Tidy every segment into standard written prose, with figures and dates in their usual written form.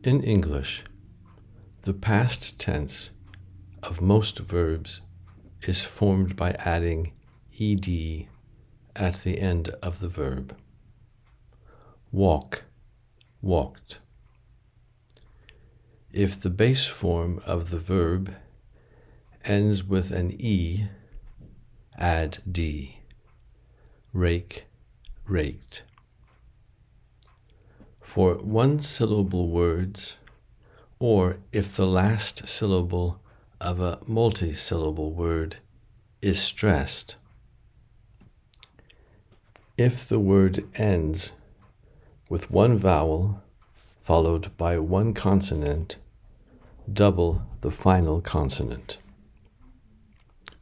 In English, the past tense of most verbs is formed by adding ed at the end of the verb. Walk, walked. If the base form of the verb ends with an e, add d. Rake, raked. For one-syllable words, or if the last syllable of a multi-syllable word is stressed. If the word ends with one vowel followed by one consonant, double the final consonant.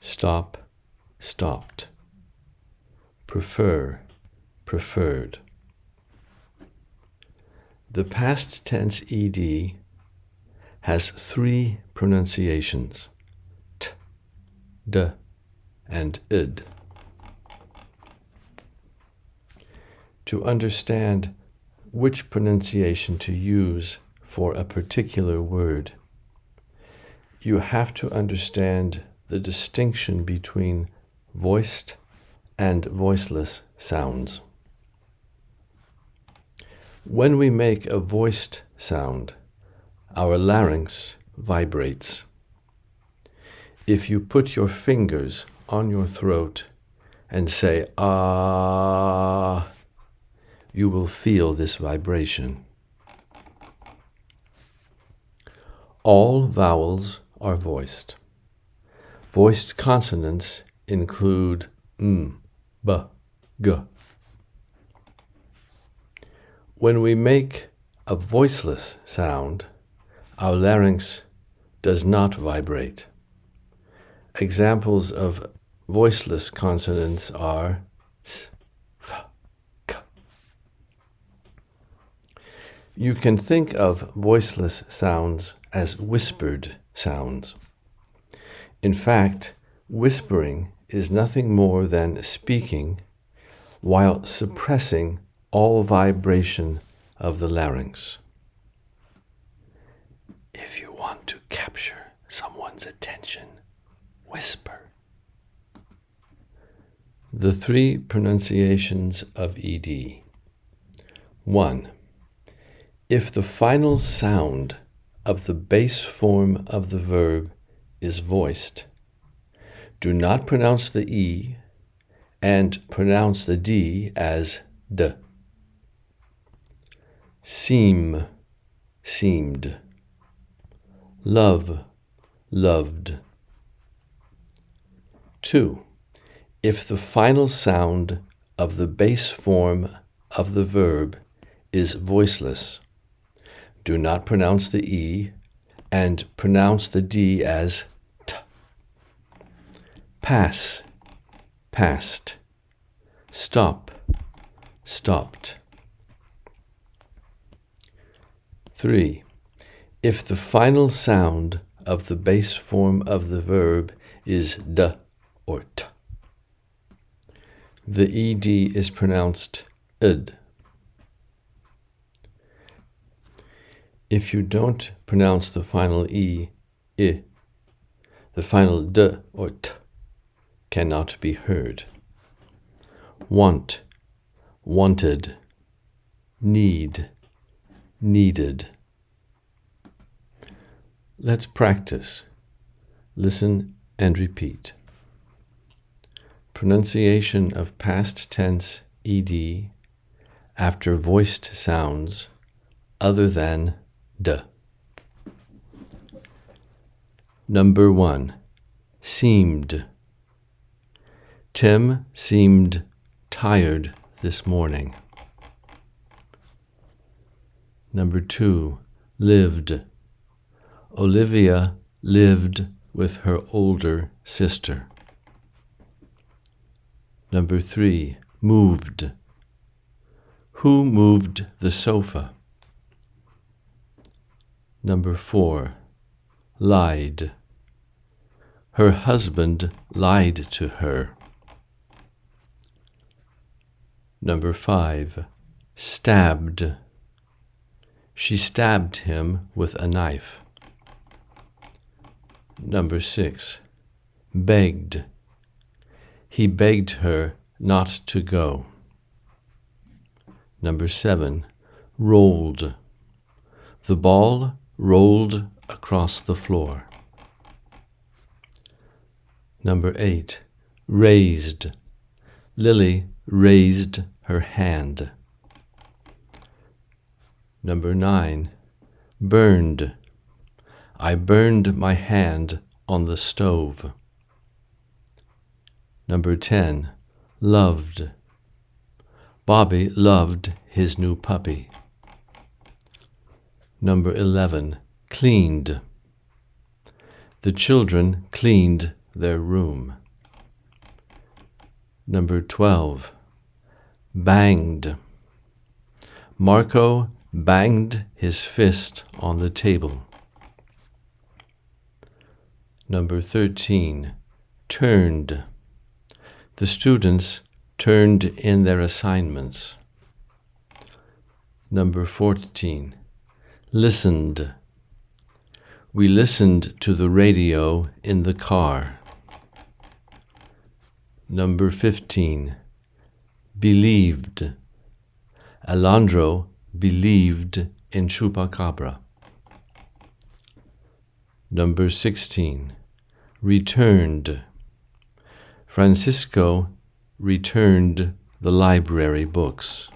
Stop, stopped. Prefer, preferred. The past tense ed has three pronunciations, t, d, and id. To understand which pronunciation to use for a particular word, you have to understand the distinction between voiced and voiceless sounds. When we make a voiced sound, our larynx vibrates. If you put your fingers on your throat and say, ah, you will feel this vibration. All vowels are voiced. Voiced consonants include m, b, g. When we make a voiceless sound, our larynx does not vibrate. Examples of voiceless consonants are s, f, k. You can think of voiceless sounds as whispered sounds. In fact, whispering is nothing more than speaking while suppressing all vibration of the larynx. If you want to capture someone's attention, whisper. The three pronunciations of ed. 1. If the final sound of the base form of the verb is voiced, do not pronounce the e and pronounce the d as d. Seem, seemed. Love, loved. 2. If the final sound of the base form of the verb is voiceless, do not pronounce the e and pronounce the d as t. Pass, passed. Stop, stopped. 3. If the final sound of the base form of the verb is d or t, the ed is pronounced id. If you don't pronounce the final e, I, the final d or t cannot be heard. Want, wanted. Need, needed. Let's practice. Listen and repeat. Pronunciation of past tense ed after voiced sounds other than d. Number 1. Seemed. Tim seemed tired this morning. Number 2. Lived. Olivia lived with her older sister. Number 3. Moved. Who moved the sofa? Number 4. Lied. Her husband lied to her. Number 5. Stabbed. She stabbed him with a knife. Number 6. Begged. He begged her not to go. Number 7. Rolled. The ball rolled across the floor. Number 8. Raised. Lily raised her hand. Number 9. Burned. I burned my hand on the stove. Number 10. Loved. Bobby loved his new puppy. Number 11. Cleaned. The children cleaned their room. Number 12. Banged. Marco banged his fist on the table. Number 13. Turned. The students turned in their assignments. Number 14. Listened. We listened to the radio in the car. Number 15. Believed. Alondro believed in Chupacabra. Number 16. Returned. Francisco returned the library books.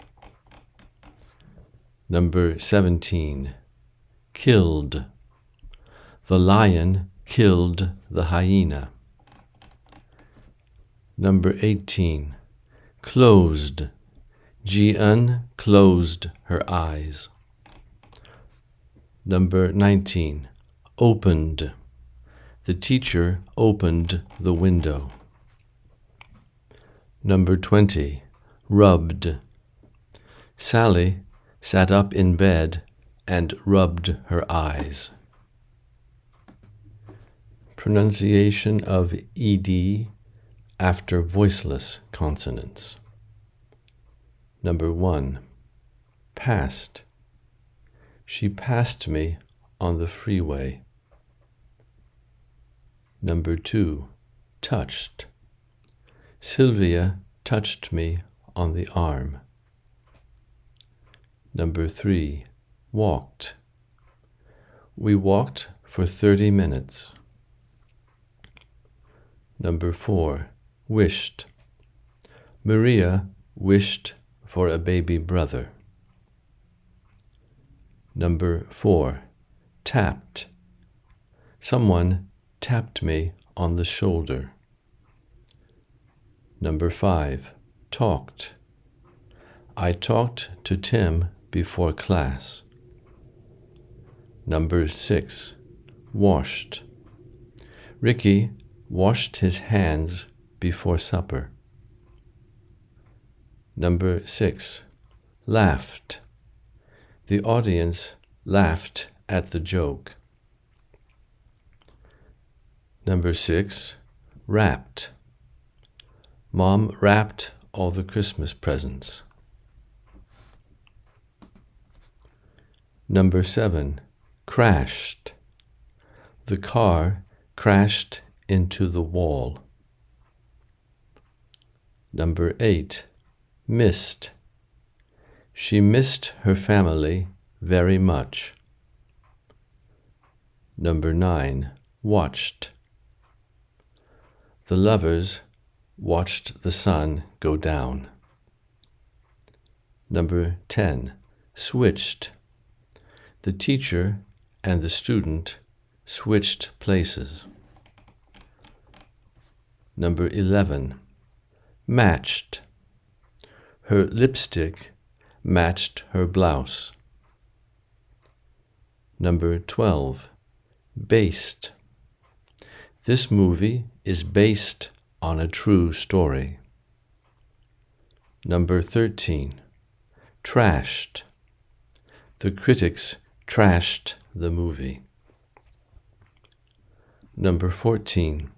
Number 17. Killed. The lion killed the hyena. Number 18. Closed. Ji-eun closed her eyes. Number 19. Opened. The teacher opened the window. Number 20. Rubbed. Sally sat up in bed and rubbed her eyes. Pronunciation of ED after voiceless consonants. Number 1. Passed. She passed me on the freeway. Number 2. Touched. Sylvia touched me on the arm. Number 3. Walked. We walked for 30 minutes. Number 4. Wished. Maria wished for a baby brother. Number 4. Tapped. Someone tapped me on the shoulder. Number 5. Talked. I talked to Tim before class. Number 6. Washed. Ricky washed his hands before supper. Number 6. Laughed. The audience laughed at the joke. Number 6. Wrapped. Mom wrapped all the Christmas presents. Number 7. Crashed. The car crashed into the wall. Number 8. Missed. She missed her family very much. Number 9. Watched. The lovers watched the sun go down. Number 10. Switched. The teacher and the student switched places. Number 11. Matched. Her lipstick matched her blouse. Number 12. Based. This movie is based on a true story. Number 13. Trashed. The critics trashed the movie. Number 14.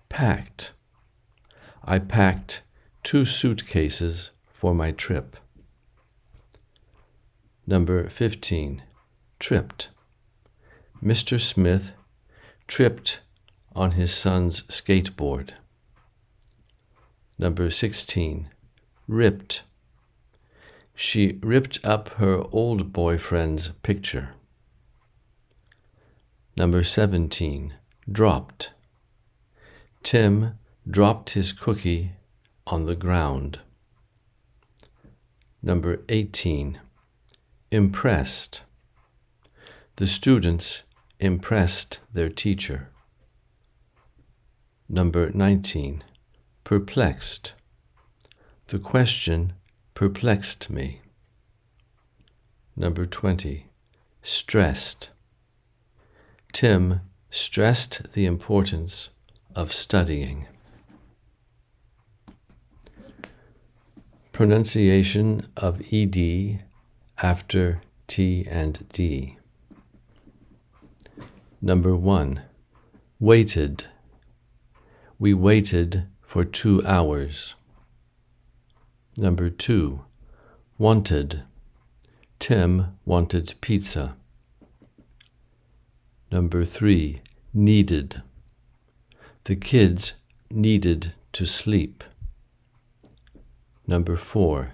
Packed. I packed 2 suitcases for my trip. Number 15, tripped. Mr. Smith tripped on his son's skateboard. Number 16, ripped. She ripped up her old boyfriend's picture. Number 17, dropped. Tim dropped his cookie on the ground. Number 18, impressed. The students impressed their teacher. Number 19, perplexed. The question perplexed me. Number 20, stressed. Tim stressed the importance of studying. Pronunciation of ED after T and D. Number 1, waited. We waited for 2 hours. Number 2, wanted. Tim wanted pizza. Number 3, needed. The kids needed to sleep. Number 4,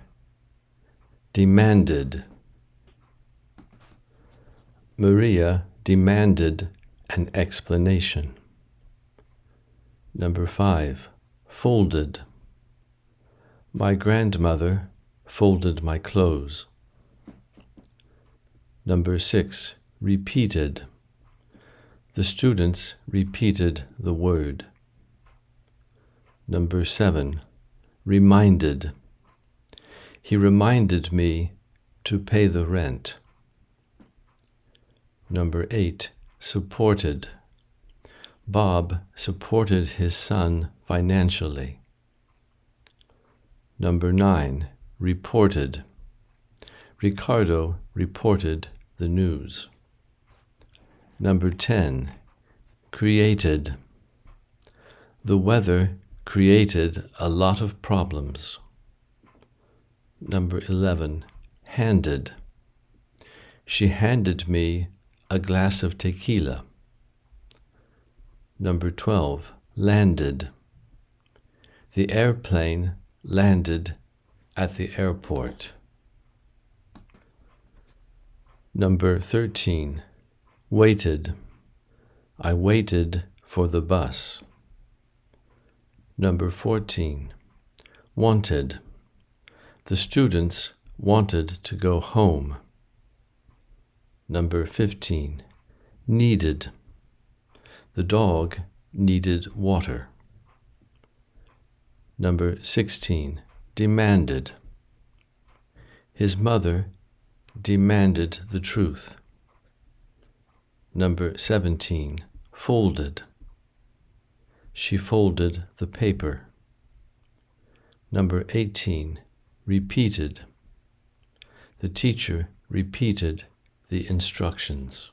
demanded. Maria demanded an explanation. Number 5, folded. My grandmother folded my clothes. Number 6, repeated. The students repeated the word. Number 7, reminded. He reminded me to pay the rent. Number 8, supported. Bob supported his son financially. Number 9, reported. Ricardo reported the news. Number 10, created. The weather created a lot of problems. Number 11, handed. She handed me a glass of tequila. Number 12, landed. The airplane landed at the airport. Number 13, waited. I waited for the bus. Number 14, wanted. The students wanted to go home. Number 15, needed. The dog needed water. Number 16, demanded. His mother demanded the truth. Number 17, folded. She folded the paper. Number 18, repeated. The teacher repeated the instructions.